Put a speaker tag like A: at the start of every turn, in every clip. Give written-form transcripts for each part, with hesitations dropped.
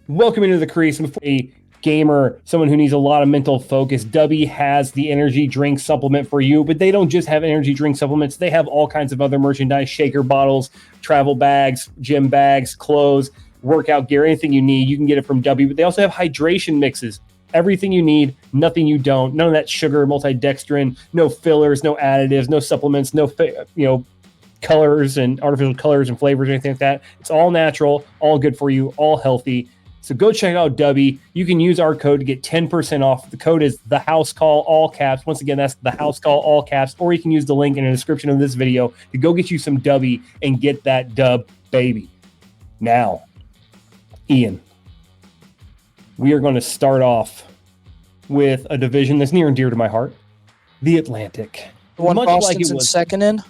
A: Welcome into the crease. For a gamer, someone who needs a lot of mental focus, Dubby has the energy drink supplement for you, but they don't just have energy drink supplements. They have all kinds of other merchandise, shaker bottles, travel bags, gym bags, clothes, workout gear, anything you need. You can get it from Dubby, but they also have hydration mixes. Everything you need, nothing you don't. None of that sugar, multidextrin, no fillers, no additives, no supplements, no colors and artificial colors and flavors or anything like that. It's all natural, all good for you, all healthy. So go check out Dubby. You can use our code to get 10% off. The code is the house call, all caps. Once again, that's the house call, all caps. Or you can use the link in the description of this video to go get you some Dubby and get that dub, baby. Now, Ian, we are going to start off with a division that's near and dear to my heart, the Atlantic.
B: The one Boston's in second in?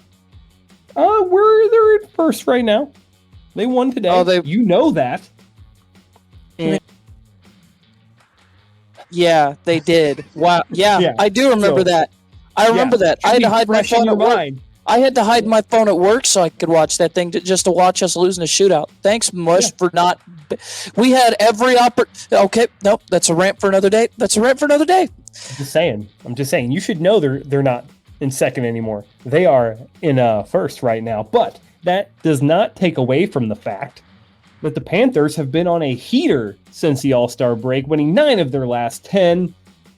A: They're in first right now. They won today. Oh, you know that.
B: Yeah, they did. Wow. Yeah. I do remember that. I remember that. I had to hide my phone at work. I had to hide my phone at work so I could watch that thing just to watch us losing a shootout. Thanks, Mush, for not. We had every Okay, nope. That's a rant for another day.
A: I'm just saying. You should know they're not in second anymore. They are in first right now. But that does not take away from the fact that the Panthers have been on a heater since the All-Star break, winning 9 of their last 10,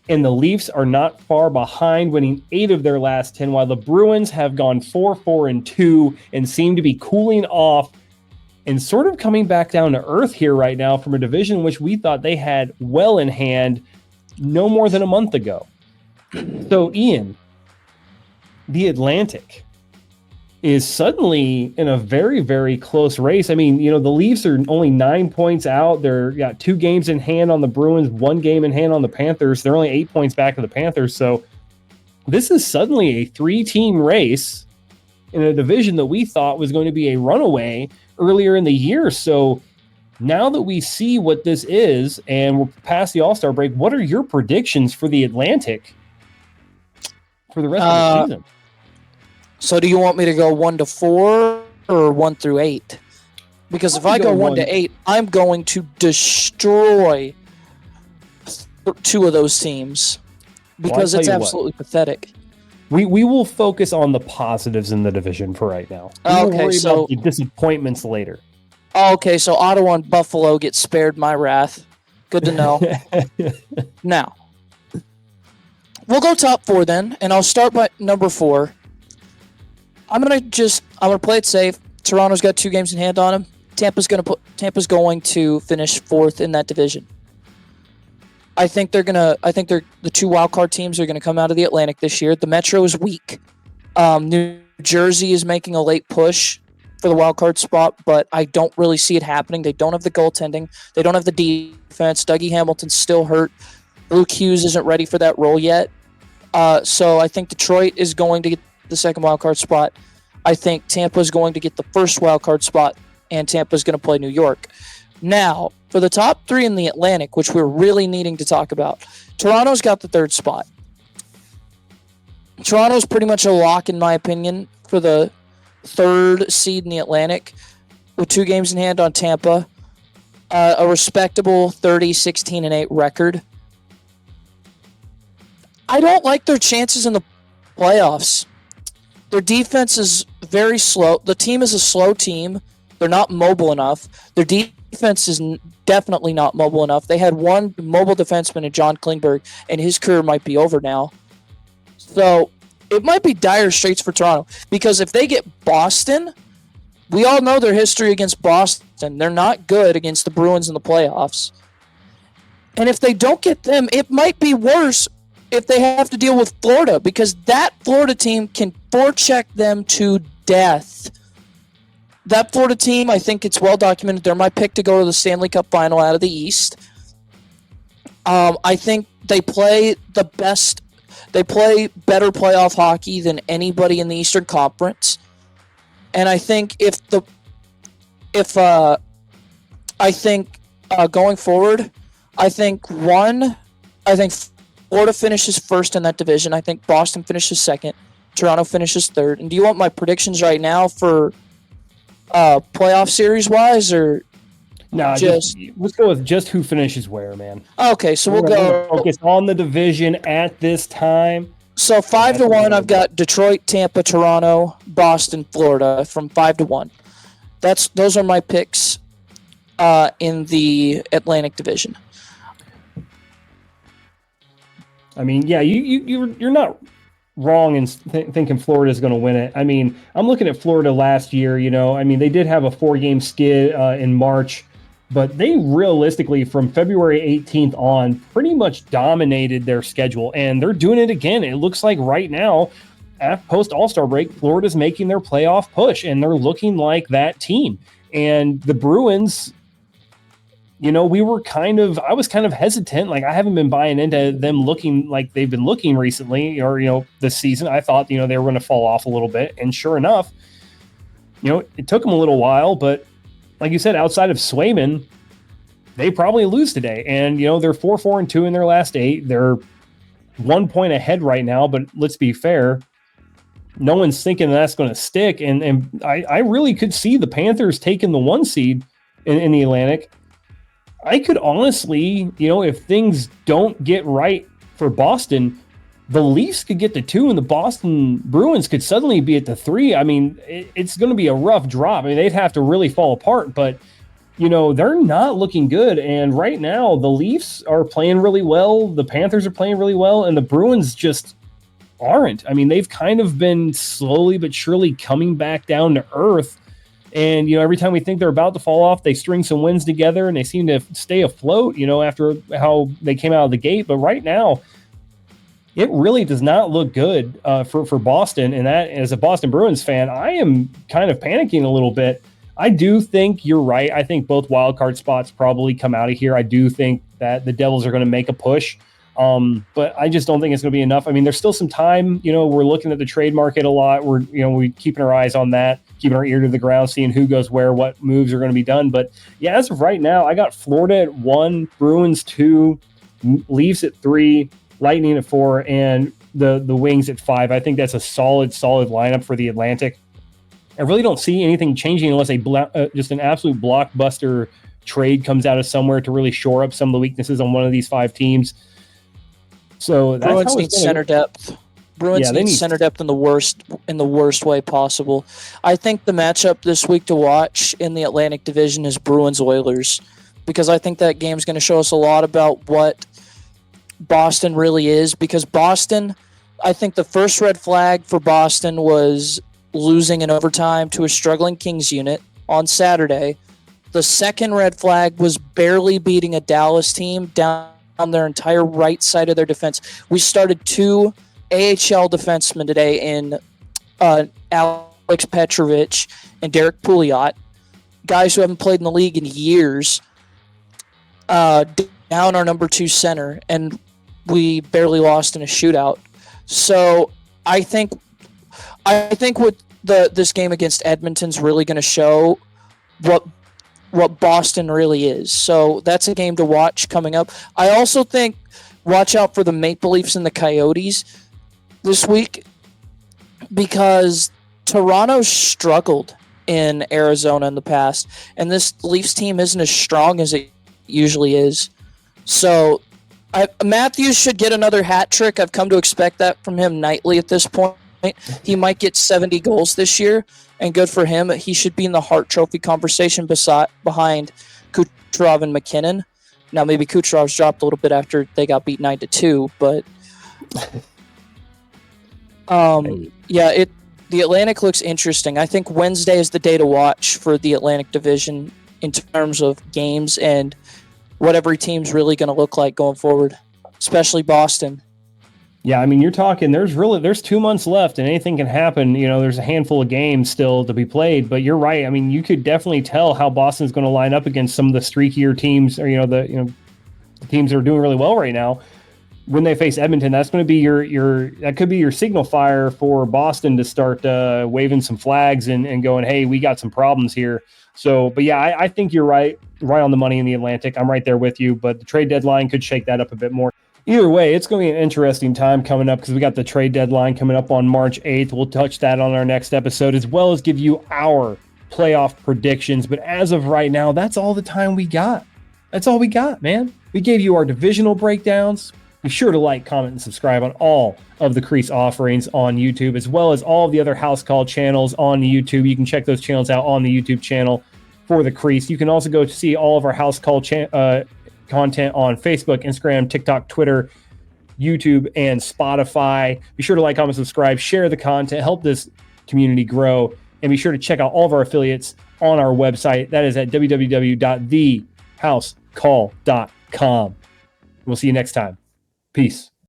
A: and the Leafs are not far behind, winning 8 of their last 10, while the Bruins have gone 4-4-2 and seem to be cooling off and sort of coming back down to earth here right now from a division which we thought they had well in hand no more than a month ago. So, Ian, the Atlantic is suddenly in a very, very close race. I mean, the Leafs are only 9 points out. They're got 2 games in hand on the Bruins, 1 game in hand on the Panthers. They're only 8 points back of the Panthers. So this is suddenly a 3-team race in a division that we thought was going to be a runaway earlier in the year. So now that we see what this is and we're past the All-Star break, what are your predictions for the Atlantic for the rest of the season?
B: So do you want me to go 1 to 4 or 1 through 8? Because if I go 1 to 8, I'm going to destroy 2 of those teams because it's absolutely pathetic.
A: We will focus on the positives in the division for right now. We'll worry about the disappointments later.
B: Okay, so Ottawa and Buffalo get spared my wrath. Good to know. Now, we'll go top 4 then, and I'll start by number 4. I'm gonna play it safe. Toronto's got 2 games in hand on them. Tampa's going to finish 4th in that division. I think the 2 wild card teams are going to come out of the Atlantic this year. The Metro is weak. New Jersey is making a late push for the wild card spot, but I don't really see it happening. They don't have the goaltending. They don't have the defense. Dougie Hamilton's still hurt. Luke Hughes isn't ready for that role yet. So I think Detroit is going to get the second wild card spot. I think Tampa is going to get the first wild card spot, and Tampa is going to play New York. Now, for the top 3 in the Atlantic, which we're really needing to talk about, Toronto's got the 3rd spot. Toronto's pretty much a lock, in my opinion, for the 3rd seed in the Atlantic, with 2 games in hand on Tampa, a respectable 30-16-8 record. I don't like their chances in the playoffs. Their defense is very slow. The team is a slow team. They're not mobile enough. Their defense is definitely not mobile enough. They had 1 mobile defenseman in John Klingberg, and his career might be over now. So it might be dire straits for Toronto, because if they get Boston, we all know their history against Boston. They're not good against the Bruins in the playoffs. And if they don't get them, it might be worse if they have to deal with Florida, because that Florida team can forecheck them to death. That Florida team, I think it's well documented. They're my pick to go to the Stanley Cup final out of the East. I think they play the best. They play better playoff hockey than anybody in the Eastern Conference. And I think going forward, I think Florida finishes 1st in that division. I think Boston finishes 2nd. Toronto finishes 3rd. And do you want my predictions right now for playoff series wise, or?
A: No, let's go with just who finishes where, man.
B: Okay, so we'll
A: go focus on the division at this time.
B: So 5-1, I've got Detroit, Tampa, Toronto, Boston, Florida from 5-1. Those are my picks in the Atlantic Division.
A: I mean, yeah, you're not wrong in thinking Florida is going to win it. I mean, I'm looking at Florida last year. I mean, they did have a 4-game skid in March, but they realistically, from February 18th on, pretty much dominated their schedule, and they're doing it again. It looks like right now, post All-Star break, Florida's making their playoff push, and they're looking like that team. And the Bruins, I was kind of hesitant. Like, I haven't been buying into them looking like they've been looking recently or, this season. I thought, they were going to fall off a little bit. And sure enough, it took them a little while, but like you said, outside of Swayman, they probably lose today. And, they're 4-4-2 in their last 8. They're 1 point ahead right now, but let's be fair. No one's thinking that's going to stick. And I really could see the Panthers taking the 1 seed in the Atlantic. I could honestly, if things don't get right for Boston, the Leafs could get the 2 and the Boston Bruins could suddenly be at the 3. I mean, it's going to be a rough drop. I mean, they'd have to really fall apart, but, they're not looking good. And right now, the Leafs are playing really well. The Panthers are playing really well, and the Bruins just aren't. I mean, they've kind of been slowly but surely coming back down to earth. And, every time we think they're about to fall off, they string some wins together and they seem to stay afloat, after how they came out of the gate. But right now, it really does not look good for Boston. And that, as a Boston Bruins fan, I am kind of panicking a little bit. I do think you're right. I think both wildcard spots probably come out of here. I do think that the Devils are going to make a push. But I just don't think it's going to be enough. I mean, there's still some time. We're looking at the trade market a lot. We're keeping our eyes on that, keeping our ear to the ground, seeing who goes where, what moves are going to be done. But yeah, as of right now, I got Florida at 1, Bruins 2, Leafs at 3, Lightning at 4, and the Wings at 5. I think that's a solid lineup for the Atlantic. I really don't see anything changing unless just an absolute blockbuster trade comes out of somewhere to really shore up some of the weaknesses on one of these 5 teams. So that's
B: Bruins need center depth. Bruins need center depth in the worst way possible. I think the matchup this week to watch in the Atlantic Division is Bruins Oilers, because I think that game is going to show us a lot about what Boston really is. Because Boston, I think the first red flag for Boston was losing in overtime to a struggling Kings unit on Saturday. The second red flag was barely beating a Dallas team down on their entire right side of their defense. We started 2 AHL defensemen today in Alex Petrovich and Derek Pouliot, guys who haven't played in the league in years, down our number 2 center, and we barely lost in a shootout. So I think what this game against Edmonton's really going to show what Boston really is. So that's a game to watch coming up. I also think watch out for the Maple Leafs and the Coyotes this week, because Toronto struggled in Arizona in the past, and this Leafs team isn't as strong as it usually is. So Matthews should get another hat trick. I've come to expect that from him nightly at this point. He might get 70 goals this year, and good for him. He should be in the Hart Trophy conversation behind Kucherov and McKinnon. Now, maybe Kucherov's dropped a little bit after they got beat 9-2, but the Atlantic looks interesting. I think Wednesday is the day to watch for the Atlantic Division in terms of games and what every team's really going to look like going forward, especially Boston.
A: Yeah, I mean, you're talking, there's 2 months left and anything can happen. There's a handful of games still to be played, but you're right. I mean, you could definitely tell how Boston's going to line up against some of the streakier teams, or, the teams that are doing really well right now. When they face Edmonton, that's going to be that could be your signal fire for Boston to start waving some flags and going, hey, we got some problems here. So, but yeah, I think you're right on the money in the Atlantic. I'm right there with you, but the trade deadline could shake that up a bit more. Either way, it's going to be an interesting time coming up because we got the trade deadline coming up on March 8th. We'll touch that on our next episode, as well as give you our playoff predictions. But as of right now, that's all the time we got. That's all we got, man. We gave you our divisional breakdowns. Be sure to like, comment, and subscribe on all of the Crease offerings on YouTube, as well as all of the other House Call channels on YouTube. You can check those channels out on the YouTube channel for the Crease. You can also go to see all of our House Call content on Facebook, Instagram, TikTok, Twitter, YouTube, and Spotify. Be sure to like, comment, subscribe, share the content, help this community grow, and be sure to check out all of our affiliates on our website. That is at www.thehousecall.com. We'll see you next time. Peace.